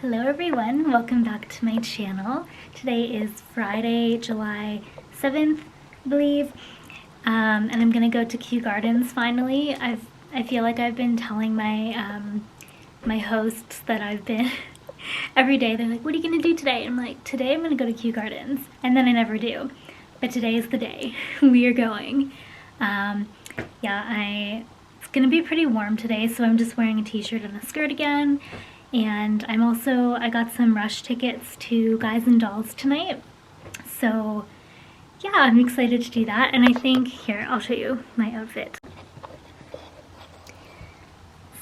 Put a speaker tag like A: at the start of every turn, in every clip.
A: Hello everyone, welcome back to my channel. Today is Friday, July 7th, I believe, and I'm gonna go to Kew Gardens finally. I feel like I've been telling my my hosts that I've been every day. They're like, "What are you gonna do today?" I'm like, "Today I'm gonna go to Kew Gardens," and then I never do. But today is the day. We are going. It's gonna be pretty warm today, so I'm just wearing a t-shirt and a skirt again. And I got some rush tickets to Guys and Dolls tonight. So yeah, I'm excited to do that. And I think, here, I'll show you my outfit.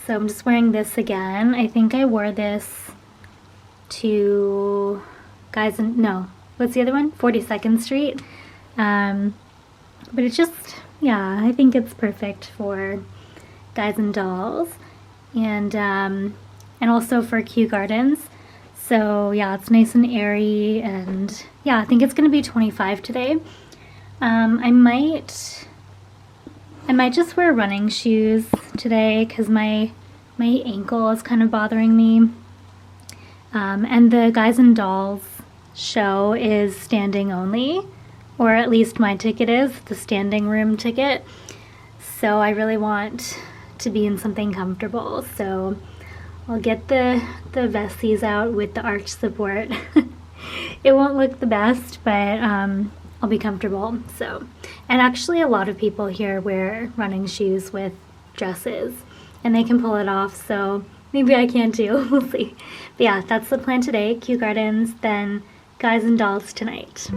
A: So I'm just wearing this again. I think I wore this to what's the other one? 42nd Street. But it's just, yeah, I think it's perfect for Guys and Dolls. And also for Kew Gardens. So yeah, it's nice and airy, and yeah, I think it's gonna be 25 today. I might just wear running shoes today because my ankle is kind of bothering me. And the Guys and Dolls show is standing only, or at least my ticket is, the standing room ticket. So I really want to be in something comfortable. So I'll get the vesties out with the arch support. It won't look the best, but I'll be comfortable. So, and actually a lot of people here wear running shoes with dresses and they can pull it off, so maybe I can too. We'll see. But yeah, that's the plan today. Kew Gardens, then Guys and Dolls tonight.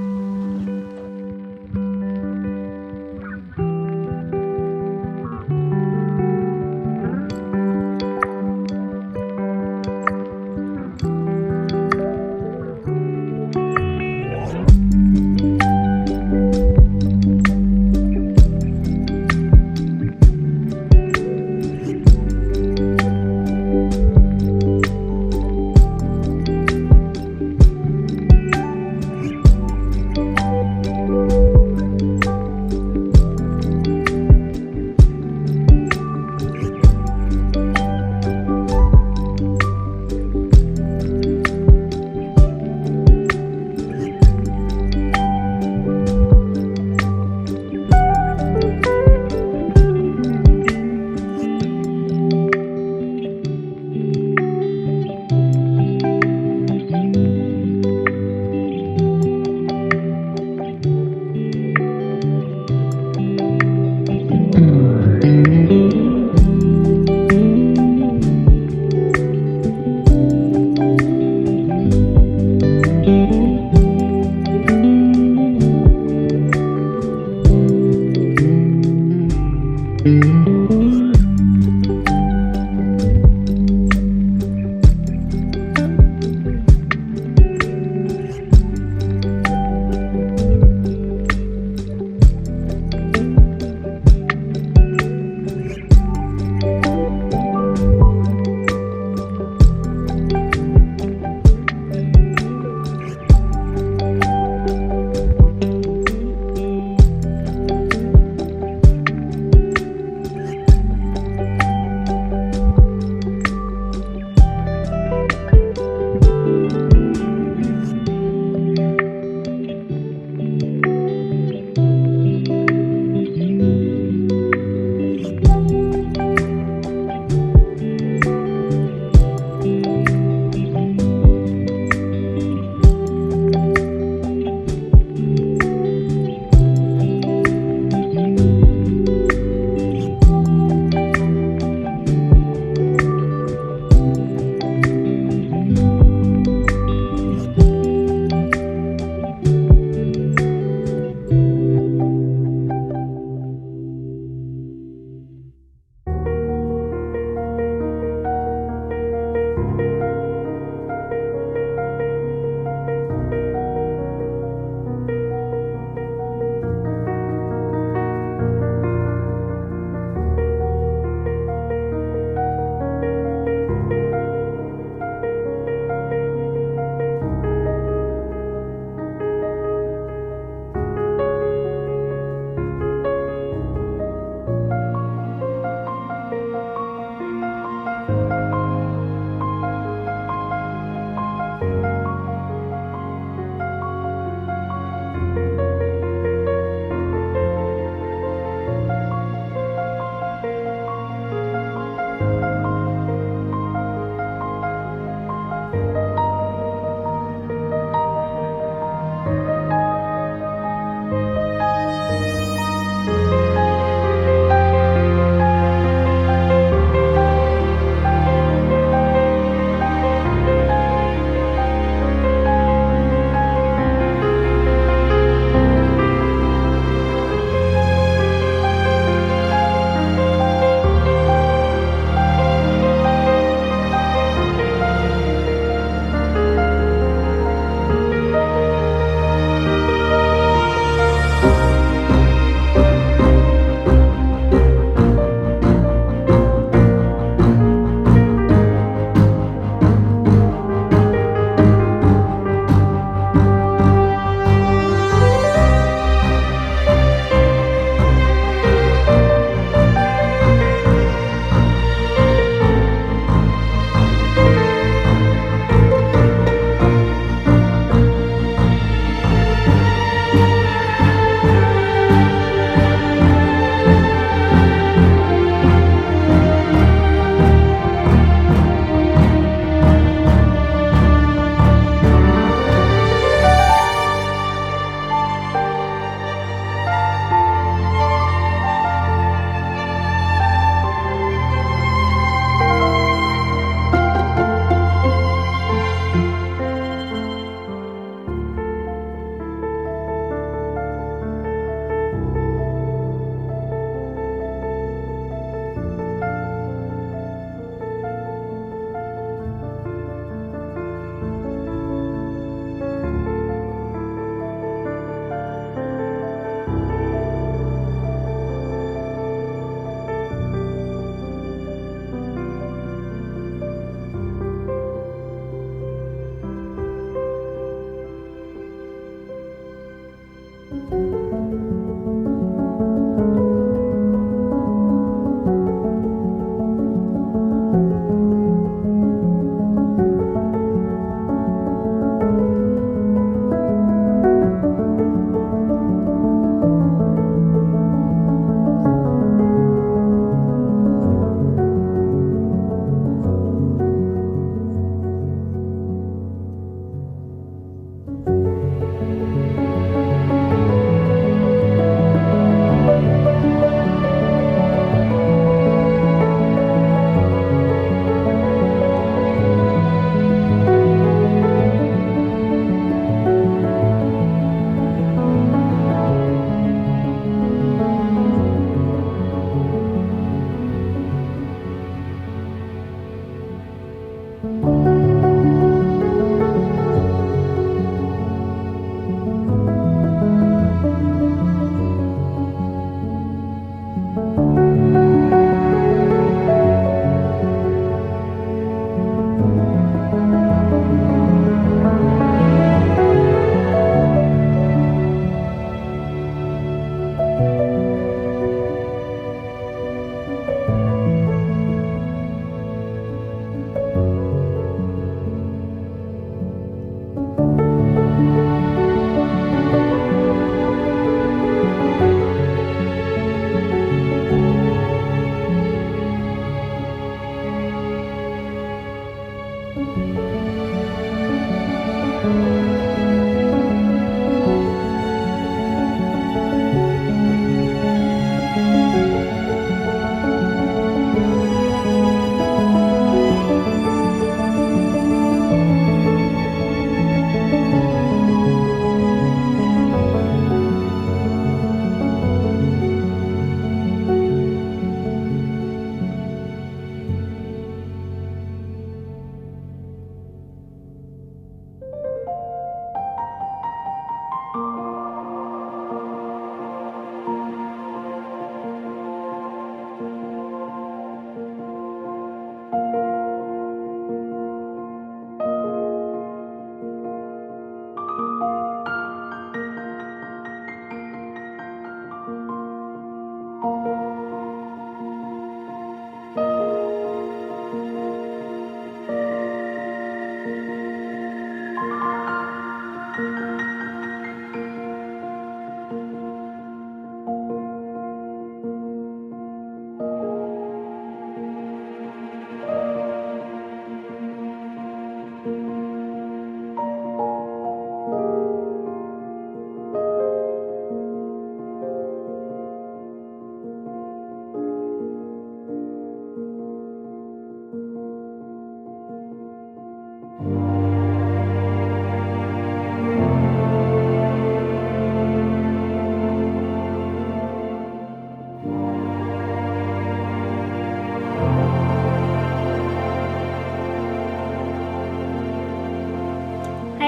A: Hi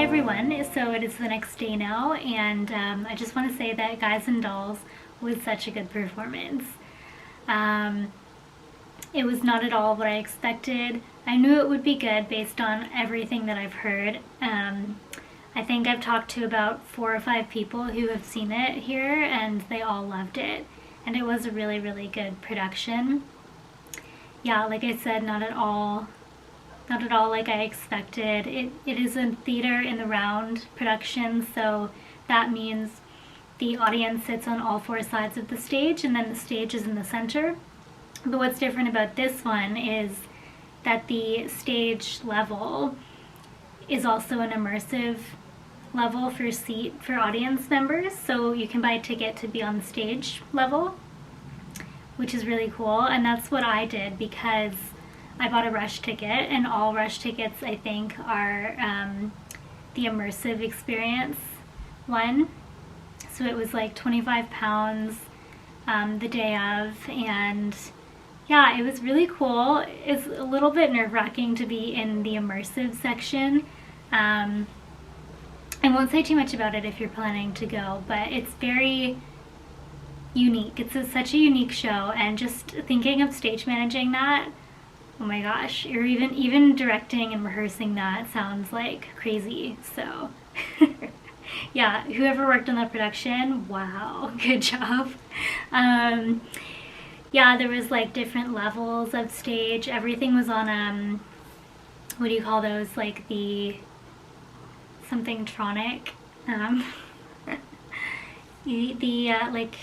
A: everyone, so it is the next day now, and I just want to say that Guys and Dolls was such a good performance. It was not at all what I expected. I knew it would be good based on everything that I've heard. I think I've talked to about 4 or 5 people who have seen it here, and they all loved it. And it was a really, really good production. Yeah, like I said, not at all like I expected. It is a theater in the round production, so that means the audience sits on all 4 sides of the stage, and then the stage is in the center. But what's different about this one is that the stage level is also an immersive level for audience members, so you can buy a ticket to be on the stage level, which is really cool. And that's what I did because I bought a rush ticket, and all rush tickets I think are the immersive experience one. So it was like £25 the day of, and yeah, it was really cool. It's a little bit nerve-wracking to be in the immersive section. I won't say too much about it if you're planning to go, but it's very unique. It's such a unique show, and just thinking of stage managing that, oh my gosh, or even directing and rehearsing that sounds like crazy. So yeah, whoever worked on that production, wow, good job. Yeah, there was like different levels of stage. Everything was on what do you call those, like the something tronic, the like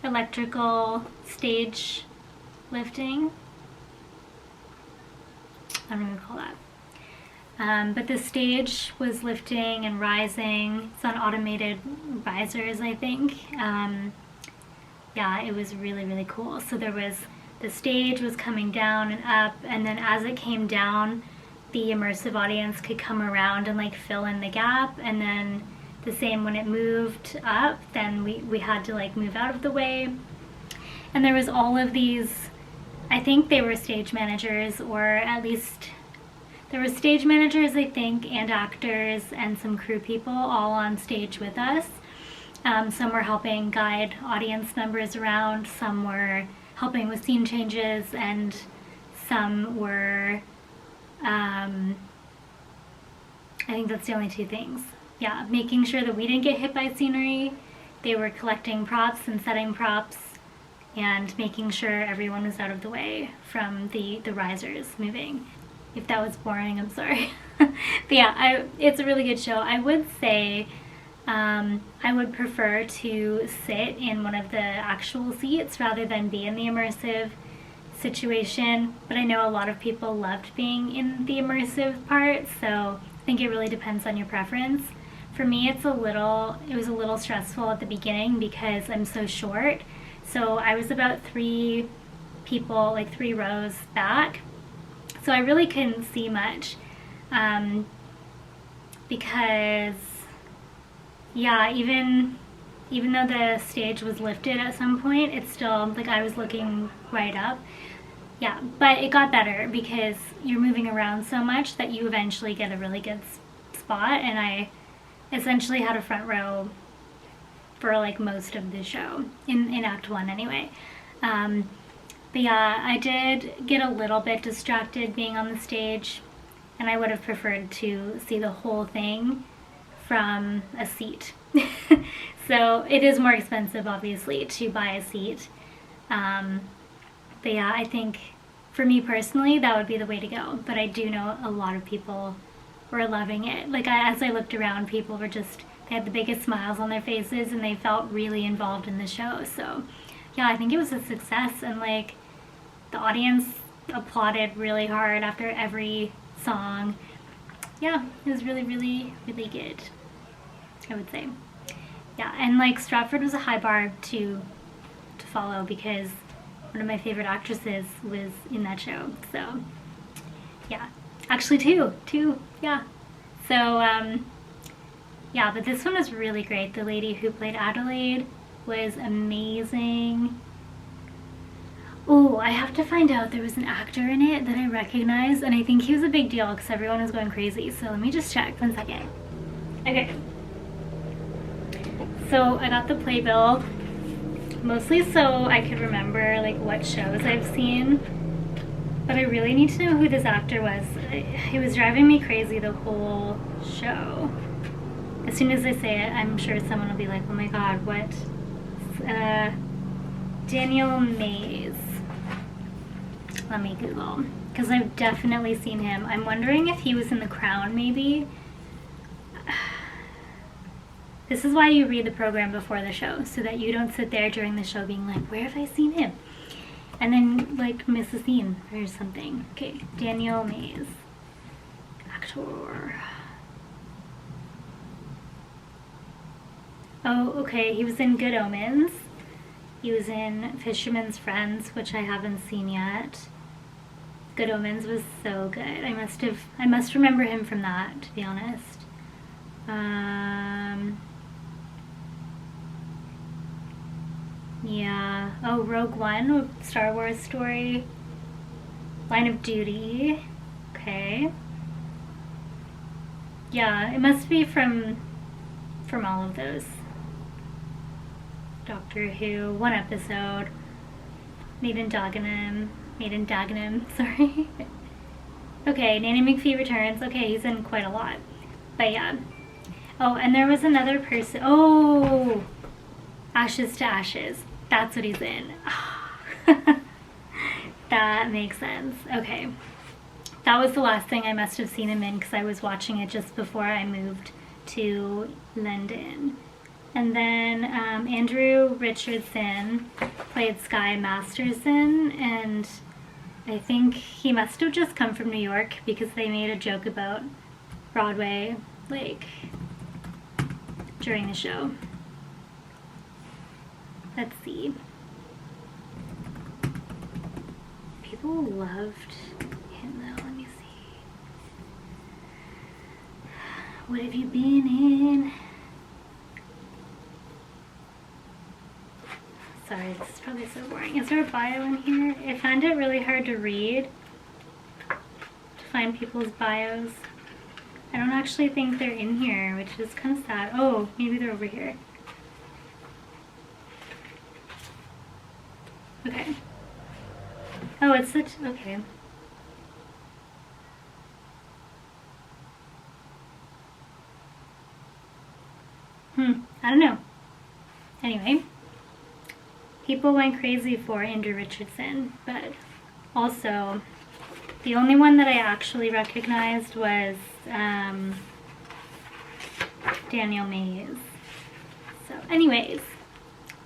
A: electrical stage lifting, I don't know what to call that. But the stage was lifting and rising. It's on automated risers, I think. Yeah, it was really, really cool. So the stage was coming down and up, and then as it came down, the immersive audience could come around and like fill in the gap, and then the same when it moved up, then we had to like move out of the way. And there was all of these, I think they were stage managers, or at least there were stage managers, I think, and actors and some crew people all on stage with us. Some were helping guide audience members around, some were helping with scene changes, and some were, I think that's the only 2 things. Yeah, making sure that we didn't get hit by scenery. They were collecting props and setting props, and making sure everyone was out of the way from the risers moving. If that was boring, I'm sorry. But yeah, it's a really good show. I would say I would prefer to sit in one of the actual seats rather than be in the immersive situation, but I know a lot of people loved being in the immersive part, so I think it really depends on your preference. For me, it was a little stressful at the beginning because I'm so short. So I was about 3 people, like 3 rows back. So I really couldn't see much. Because, yeah, even though the stage was lifted at some point, it's still, like, I was looking right up. Yeah, but it got better because you're moving around so much that you eventually get a really good spot, and I essentially had a front row for, like, most of the show, in Act 1 anyway. But yeah, I did get a little bit distracted being on the stage, and I would have preferred to see the whole thing from a seat. So it is more expensive, obviously, to buy a seat. But yeah, I think for me personally, that would be the way to go. But I do know a lot of people were loving it. Like, as I looked around, people were just, they had the biggest smiles on their faces and they felt really involved in the show. So yeah, I think it was a success, and like the audience applauded really hard after every song. Yeah, it was really, really, really good, I would say. Yeah, and like Stratford was a high bar to follow because one of my favorite actresses was in that show. So yeah, actually two, yeah. So yeah, but this one was really great. The lady who played Adelaide was amazing. Oh, I have to find out, there was an actor in it that I recognized, and I think he was a big deal because everyone was going crazy. So let me just check 1 second. Okay. So I got the playbill, mostly so I could remember like what shows I've seen, but I really need to know who this actor was. It was driving me crazy the whole show. As soon as I say it, I'm sure someone will be like, oh my god, what? Daniel Mays. Let me Google, because I've definitely seen him. I'm wondering if he was in The Crown, maybe. This is why you read the program before the show, so that you don't sit there during the show being like, where have I seen him? And then, like, miss a scene or something. Okay, Daniel Mays. Actor. Oh, okay, he was in Good Omens. He was in Fisherman's Friends, which I haven't seen yet. Good Omens was so good. I must remember him from that, to be honest. Yeah. Oh, Rogue One, Star Wars story. Line of Duty. Okay. Yeah, it must be from all of those. Doctor Who, 1 episode. Maiden Dagenham, sorry. Okay, Nanny McPhee returns. Okay, he's in quite a lot. But yeah. Oh, and there was another person. Oh! Ashes to Ashes. That's what he's in. That makes sense. Okay. That was the last thing I must have seen him in because I was watching it just before I moved to London. And then Andrew Richardson played Sky Masterson, and I think he must have just come from New York because they made a joke about Broadway, like, during the show. Let's see. People loved him though. Let me see. What have you been in? Sorry, this is probably so boring. Is there a bio in here? I found it really hard to read, to find people's bios. I don't actually think they're in here, which is kind of sad. Oh, maybe they're over here. Okay. Oh, it's such, okay. I don't know. Anyway. People went crazy for Andrew Richardson, but also the only one that I actually recognized was Daniel Mays. So anyways,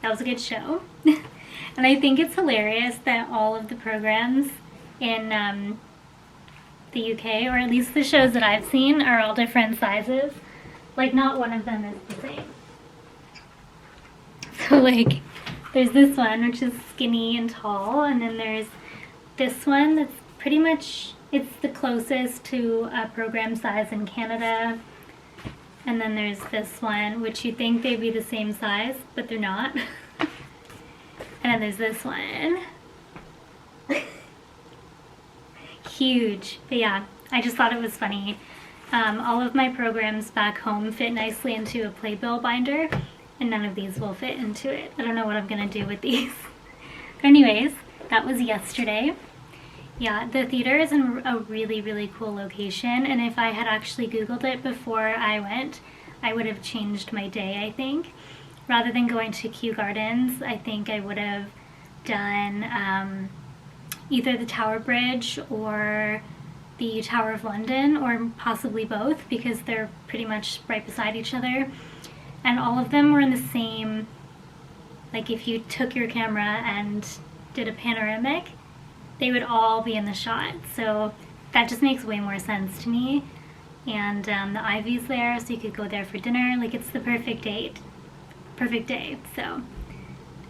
A: that was a good show. And I think it's hilarious that all of the programs in the UK, or at least the shows that I've seen, are all different sizes. Like, not one of them is the same. So, like, there's this one, which is skinny and tall, and then there's this one that's pretty much, it's the closest to a program size in Canada. And then there's this one, which you think they'd be the same size, but they're not. And then there's this one. Huge. But yeah, I just thought it was funny. All of my programs back home fit nicely into a playbill binder, and none of these will fit into it. I don't know what I'm gonna do with these. But anyways, that was yesterday. Yeah, the theater is in a really, really cool location, and if I had actually Googled it before I went, I would have changed my day, I think. Rather than going to Kew Gardens, I think I would have done either the Tower Bridge or the Tower of London, or possibly both, because they're pretty much right beside each other. And all of them were in the same, like if you took your camera and did a panoramic, they would all be in the shot. So that just makes way more sense to me. And the Ivy's there, so you could go there for dinner. Like, it's the perfect date. Perfect day. So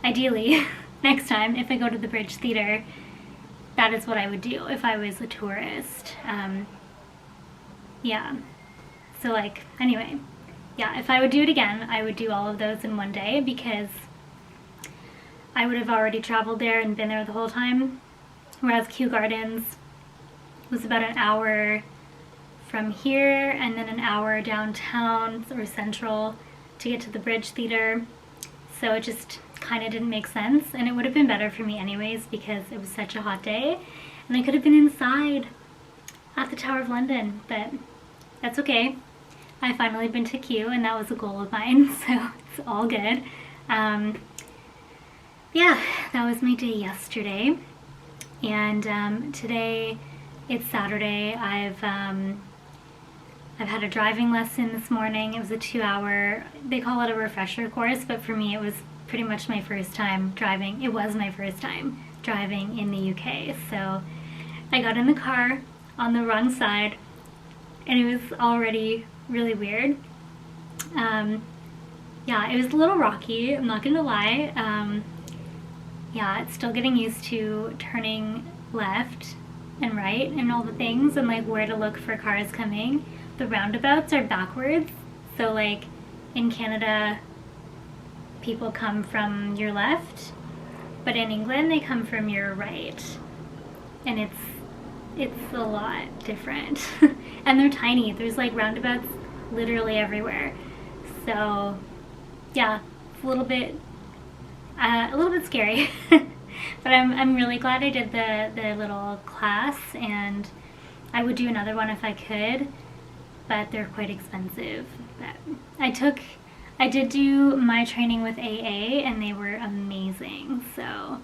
A: ideally, next time, if I go to the Bridge Theater, that is what I would do if I was a tourist. Yeah. So, like, anyway. Yeah, if I would do it again, I would do all of those in one day, because I would have already traveled there and been there the whole time. Whereas Kew Gardens was about an hour from here, and then an hour downtown or central to get to the Bridge Theater. So it just kind of didn't make sense, and it would have been better for me anyways, because it was such a hot day and I could have been inside at the Tower of London. But that's okay. I've finally been to Kew, and that was a goal of mine, so it's all good. Yeah, that was my day yesterday. And today, it's Saturday. I've had a driving lesson this morning. It was a 2-hour, they call it a refresher course, but for me it was pretty much my first time driving. It was my first time driving in the UK. So I got in the car on the wrong side, and it was already really weird. Yeah, it was a little rocky, I'm not gonna lie. Yeah, it's still getting used to turning left and right and all the things, and like where to look for cars coming. The roundabouts are backwards, so like in Canada people come from your left, but in England they come from your right, and it's a lot different. And they're tiny. There's like roundabouts literally everywhere. So yeah, it's a little bit scary. But I'm really glad I did the little class, and I would do another one if I could, but they're quite expensive. But I did do my training with AA, and they were amazing. So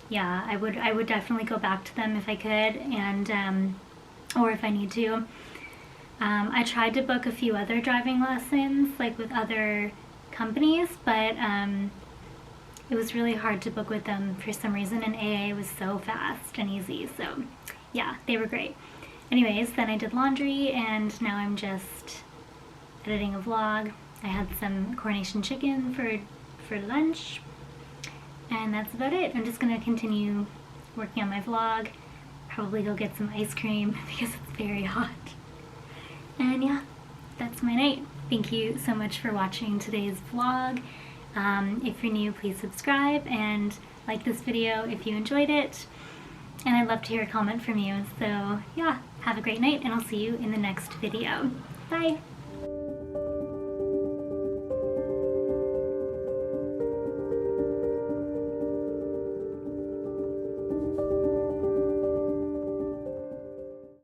A: yeah, I would definitely go back to them if I could, and or if I need to. I tried to book a few other driving lessons, like with other companies, but it was really hard to book with them for some reason, and AA was so fast and easy. So yeah, they were great. Anyways, then I did laundry, and now I'm just editing a vlog. I had some Coronation chicken for lunch, and that's about it. I'm just gonna continue working on my vlog, probably go get some ice cream because it's very hot. And yeah, that's my night. Thank you so much for watching today's vlog. If you're new, please subscribe and like this video if you enjoyed it. And I'd love to hear a comment from you. So yeah, have a great night, and I'll see you in the next video. Bye!